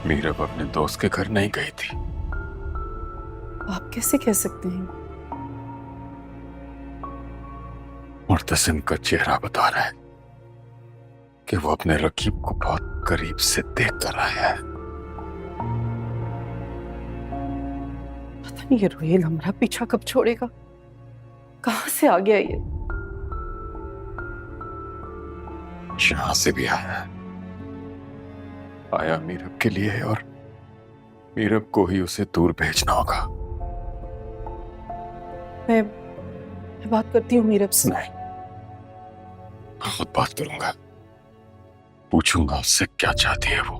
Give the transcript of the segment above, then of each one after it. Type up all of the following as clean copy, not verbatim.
मीरब अपने दोस्त के घर नहीं गई थी। आप कैसे कह सकते हैं? मुर्तसिम का चेहरा बता रहा है कि वो अपने रकीब को बहुत करीब से देख कर आया है। पता नहीं ये रोहेल हमारा पीछा कब छोड़ेगा। कहां से आ गया ये? जहां से भी आया है, आया मीरब के लिए है और मीरब को ही उसे दूर भेजना होगा। मैं बात करती हूँ मीरब से। नहीं, मैं खुद बात करूंगा। पूछूंगा उससे क्या चाहती है वो,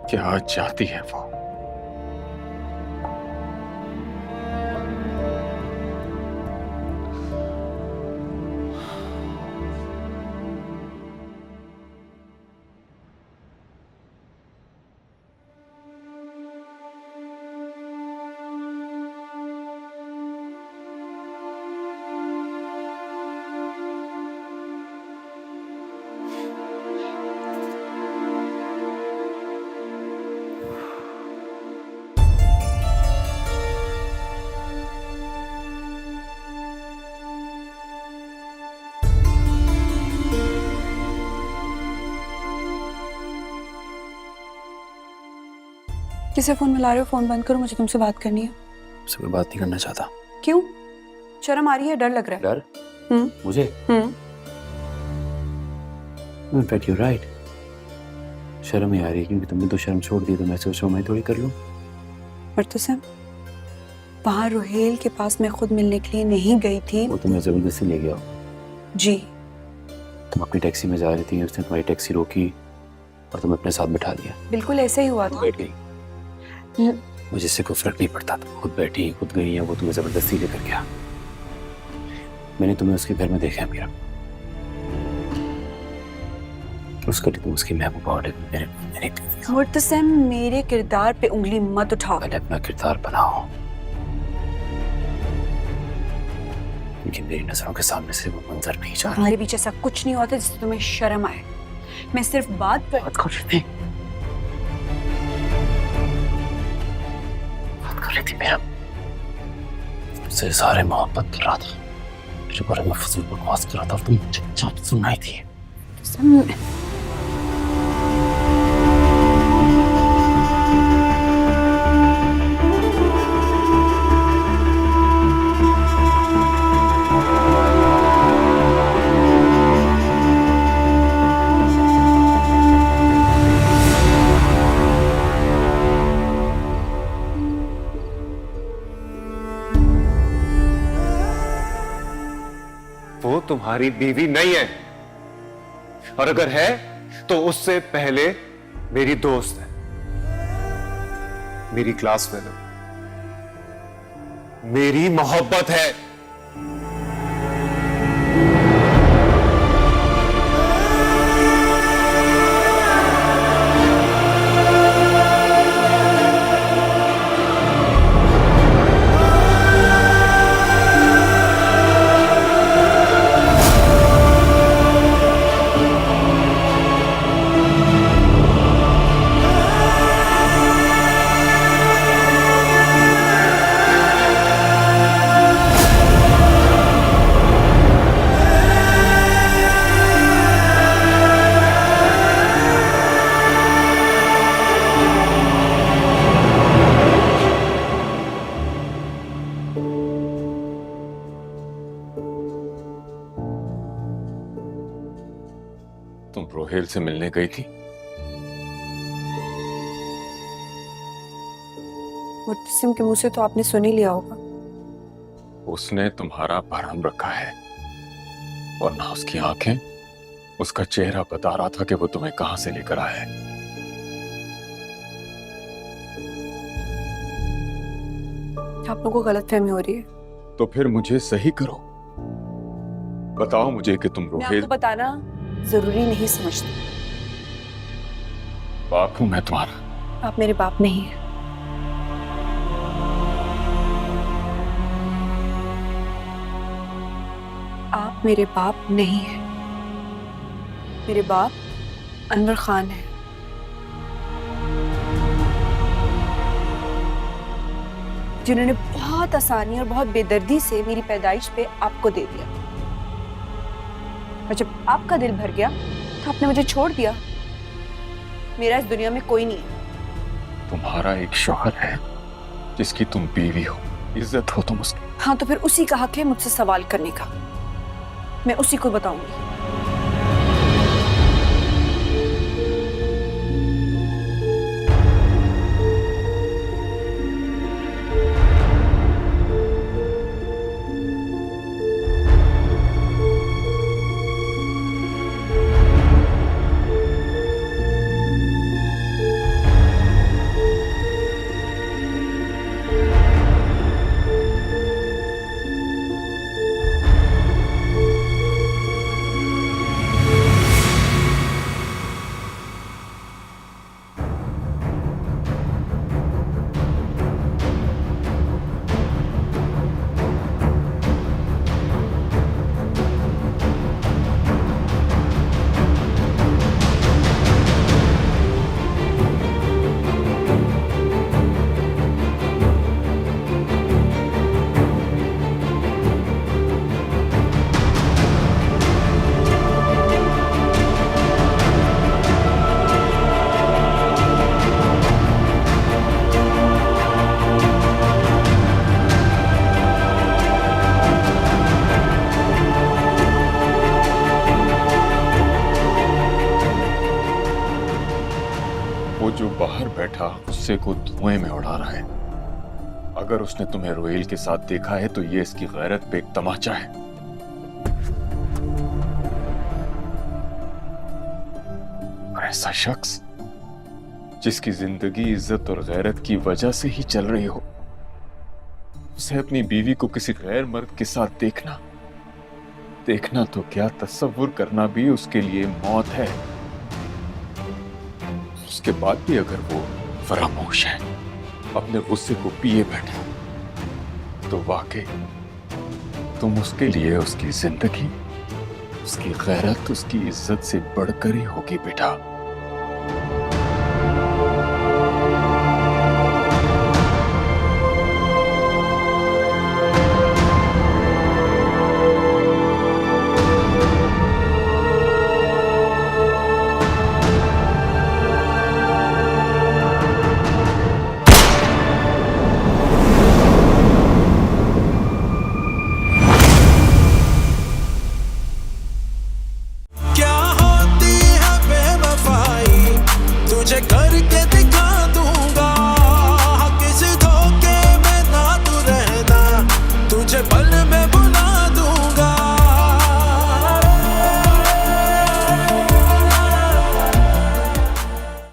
क्या चाहती है वो। किसे फोन मिला रहे हो? फोन बंद करो, मुझे तुमसे बात करनी है। मुझसे कोई बात नहीं करना चाहता। क्यों? शर्म आ रही है? डर लग रहा है? डर? मुझे? इनफैक्ट यू राइट, शर्म ही आ रही है क्योंकि तुमने तो शर्म छोड़ दी, तो मैं सोच रहा हूँ मैं थोड़ी कर लूँ। मुर्तसिम, वहाँ रोहेल के पास मैं खुद मिलने के लिए नहीं गई थी। वो तुम्हें जबरदस्ती ले गया? जी। तुम अपनी टैक्सी में जा रही थी, उसने तुम्हारी टैक्सी रोकी और तुम्हें अपने साथ बैठा दिया। बिल्कुल ऐसे ही हुआ था। बैठ गई। मुझे इससे कोई फर्क नहीं पड़ता, तुम खुद बैठी खुद गई है, वो तुम्हें जबरदस्ती लेकर गया। मैंने तुम्हें उसके घर में देखा है मीरा, उसका तुम उसकी महबूबा और मेरे मुर्तसिम, मेरे किरदार पे उंगली मत उठाओ। पहले अपना किरदार बनाओ, क्योंकि मेरी नजरों के सामने से वो मंजर नहीं जा रहा। हमारे बीच ऐसा कुछ नहीं होता जिससे तुम्हें शर्म आए। मैं सिर्फ बात कर रही थी मेरा, तुमसे सारे मोहब्बत कर रहा था, मेरे बारे में फजूल बकवास कर रहा था और तुम चुपचाप सुनाई थी। वो तुम्हारी बीवी नहीं है, और अगर है तो उससे पहले मेरी दोस्त है, मेरी क्लास फेलो, मेरी मोहब्बत है। तुम रोहेल से मिलने गई थी? मुर्तसिम के मुंह से तो आपने सुन ही लिया होगा। उसने तुम्हारा भरम रखा है, वरना उसकी आंखें, उसका चेहरा बता रहा था कि वो तुम्हें कहां से लेकर आया है। आप लोगों को गलतफहमी हो रही है। तो फिर मुझे सही करो, बताओ मुझे कि तुम मैं रोहेल। आपको बताना जरूरी नहीं समझती। बाप हूं मैं तुम्हारा। आप मेरे बाप नहीं हैं। आप मेरे बाप नहीं हैं। मेरे बाप अनवर खान है। जिन्होंने बहुत आसानी और बहुत बेदर्दी से मेरी पैदाइश पे आपको दे दिया, और जब आपका दिल भर गया तो आपने मुझे छोड़ दिया। मेरा इस दुनिया में कोई नहीं है। तुम्हारा एक शौहर है जिसकी तुम बीवी हो, इज्जत हो तुम उसकी। हाँ, तो फिर उसी का हक है मुझसे सवाल करने का। मैं उसी को बताऊंगी। वो जो बाहर बैठा गुस्से को धुएं में उड़ा रहा है। अगर उसने तुम्हें रोहेल के साथ देखा है तो ये इसकी गैरत पे एक तमाचा है। और ऐसा शख्स जिसकी जिंदगी इज्जत और गैरत की वजह से ही चल रही हो, उसे अपनी बीवी को किसी गैर मर्द के साथ देखना तो क्या, तसव्वुर करना भी उसके लिए मौत है। उसके बाद भी अगर वो फरामोश है, अपने गुस्से को पिए बैठा, तो वाकई तुम उसके लिए उसकी जिंदगी, उसकी गैरत, उसकी इज्जत से बढ़कर ही होगी बेटा। तुझे करके दिखा दूंगा, किसी धोखे में ना तू रहना, तुझे पल में